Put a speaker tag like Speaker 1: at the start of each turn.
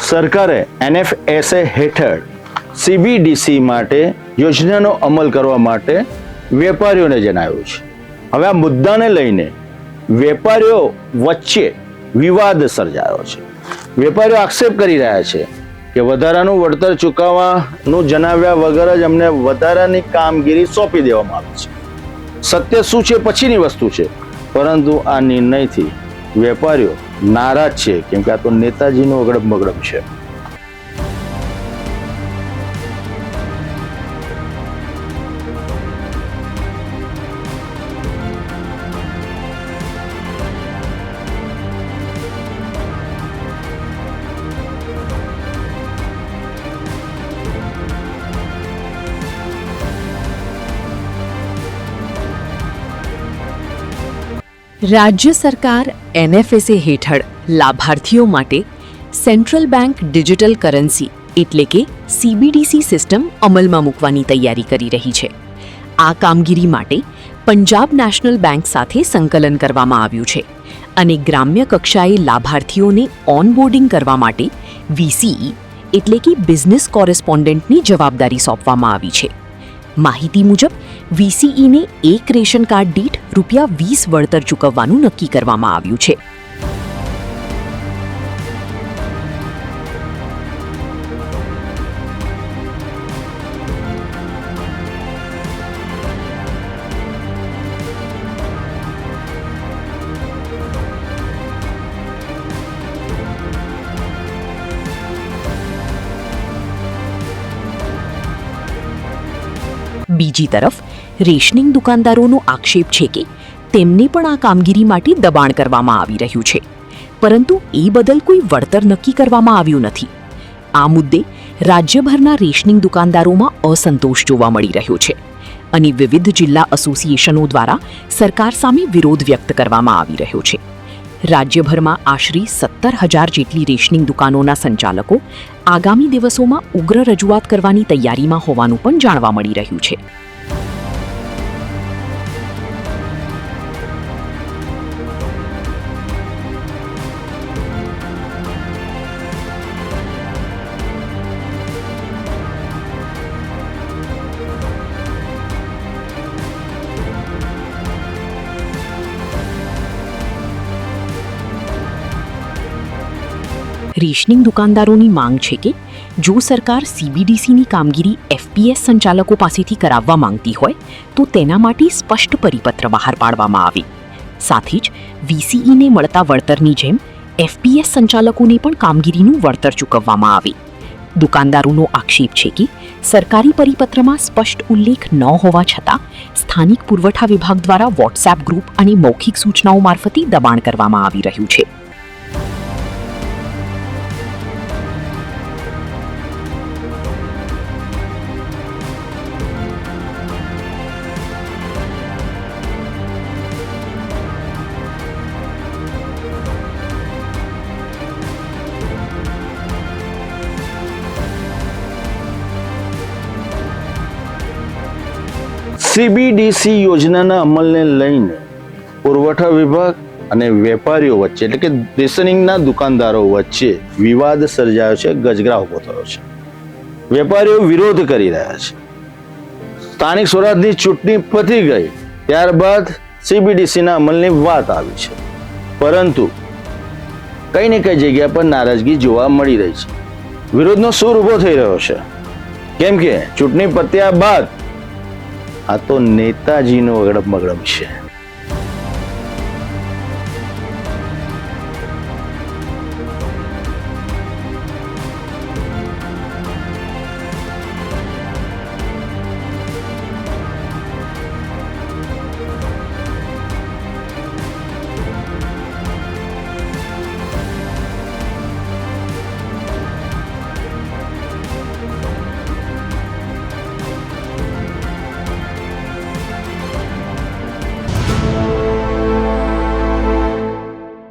Speaker 1: સરકારે NFSA હેઠળ CBDC માટે યોજનાનો અમલ કરવા માટે વેપારીઓને જણાવ્યું છે. હવે આ મુદ્દાને લઈને વેપારીઓ વચ્ચે વિવાદ સર્જાયો છે. વેપારીઓ આક્ષેપ કરી રહ્યા છે કે વધારાનું વળતર ચૂકવવાનું જણાવ્યા વગર જ અમને વધારાની કામગીરી સોંપી દેવામાં આવી છે. સત્ય શું છે પછીની વસ્તુ છે, પરંતુ આ નિર્ણયથી વેપારીઓ નારાજ છે, કેમ કે આ તો નેતાજીનું અગડમ બગડમ છે.
Speaker 2: રાજ્ય સરકાર NFSA હેઠળ લાભાર્થીઓ માટે સેન્ટ્રલ બેંક ડિજિટલ કરન્સી એટલે કે CBDC સિસ્ટમ અમલમાં મૂકવાની તૈયારી કરી રહી છે. આ કામગીરી માટે પંજાબ નેશનલ બેંક સાથે સંકલન કરવામાં આવ્યું છે અને ગ્રામ્ય કક્ષાએ લાભાર્થીઓને ઓનબોર્ડિંગ કરવા માટે VCE એટલે કે બિઝનેસ કોરેસ્પોન્ડન્ટની જવાબદારી સોંપવામાં આવી છે. માહિતી મુજબ VCEને એક રેશન કાર્ડ દીઠ ₹20 વળતર ચૂકવવાનું નક્કી કરવામાં આવ્યું છે. બીજી તરફ રેશનિંગ દુકાનદારોનો આક્ષેપ છે કે તેમને પણ આ કામગીરી માટે દબાણ કરવામાં આવી રહ્યું છે, પરંતુ એ બદલ કોઈ વળતર નક્કી કરવામાં આવ્યું નથી. આ મુદ્દે રાજ્યભરના રેશનિંગ દુકાનદારોમાં અસંતોષ જોવા મળી રહ્યો છે અને વિવિધ જિલ્લા એસોસિએશનો દ્વારા સરકાર સામે વિરોધ વ્યક્ત કરવામાં આવી રહ્યો છે. રાજ્યભરમાં આશરે 17,000 જેટલી રેશનિંગ દુકાનોના સંચાલકો આગામી દિવસોમાં ઉગ્ર રજૂઆત કરવાની તૈયારીમાં હોવાનું પણ જાણવા મળી રહ્યું છે. રેશનિંગ દુકાનદારોની માંગ છે કે જો સરકાર CBDCની કામગીરી FPS સંચાલકો પાસેથી કરાવવા માંગતી હોય તો તેના માટે સ્પષ્ટ પરિપત્ર બહાર પાડવામાં આવે. સાથે જ VCEને મળતા વળતરની જેમ FPS સંચાલકોને પણ કામગીરીનું વળતર ચૂકવવામાં આવે. દુકાનદારોનો આક્ષેપ છે કે સરકારી પરિપત્રમાં સ્પષ્ટ ઉલ્લેખ ન હોવા છતાં સ્થાનિક પુરવઠા વિભાગ દ્વારા WhatsApp ગ્રુપ અને મૌખિક સૂચનાઓ મારફતે દબાણ કરવામાં આવી રહ્યું છે.
Speaker 1: CBDC યોજનાના અમલને લઈને પુરવઠા વિભાગ અને વેપારીઓ વચ્ચે એટલે કે રેશનિંગના દુકાનદારો વચ્ચે વિવાદ સર્જાયો છે, ગજગરા ઉભો થયો છે. વેપારીઓ વિરોધ કરી રહ્યા છે. સ્થાનિક સ્વરાજની ચૂંટણી પતી ગઈ ત્યારબાદ CBDCના અમલની વાત આવી છે, પરંતુ કઈ ને કઈ જગ્યા પર નારાજગી જોવા મળી રહી છે. વિરોધનો સૂર ઉભો થઈ રહ્યો છે, કેમ કે ચૂંટણી પત્યા બાદ આ તો નેતાજીનો અગડમ બગડમ છે.